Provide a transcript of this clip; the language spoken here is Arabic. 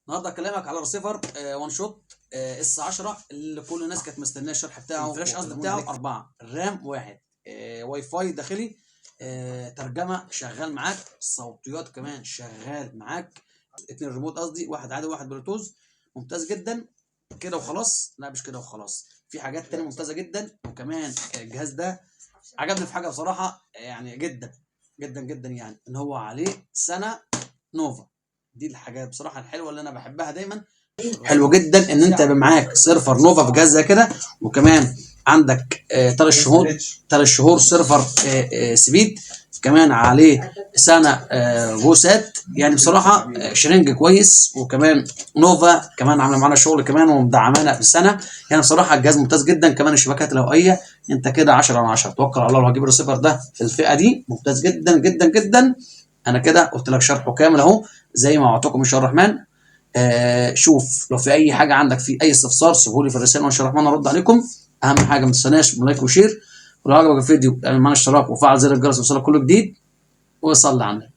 النهارده اكلمك على ريسيفر وان شوت اس 10 اللي كل الناس كانت مستنيه الشرح بتاعه. الفلاش قصدي بتاعه 4، الرام 1، واي فاي داخلي، ترجمه شغال معاك، صوتيات كمان شغال معاك، 2 ريموت قصدي، واحد عادي وواحد بلوتوث. ممتاز جدا. كده وخلاص؟ لا مش كده وخلاص، في حاجات تانية ممتازه جدا. وكمان الجهاز ده عجبني في حاجه بصراحه يعني جدا جدا جدا، يعني ان هو عليه سنه نوفا. دي الحاجات بصراحه الحلوه اللي انا بحبها دايما. حلو جدا ان انت يبقى معاك سيرفر نوفا في جهاز زي كده، وكمان عندك 3 شهور سيرفر سبيد، كمان عليه سنه بوسات. يعني بصراحه شرينج كويس، وكمان نوفا كمان عامله معانا شغل كمان ومدعمانا بالسنه. يعني بصراحه الجهاز ممتاز جدا. كمان الشبكات الهوائيه انت كده 10 على 10. توكل على الله لو هجيب الريسيفر ده في الفئه دي ممتاز جدا جدا جدا. انا كده قلت لك شرحه كامل اهو زي ما وعدتكم ان شاء الله الرحمن. شوف لو في اي حاجه عندك، في اي استفسار سيبوا لي في الرساله وان شاء الله الرحمن ارد عليكم. اهم حاجه ما تنسوناش بلايك وشير، ولو عجبك الفيديو اعمل معانا اشتراك وفعل زر الجرس ويوصلك كل جديد، وصلي على النبي.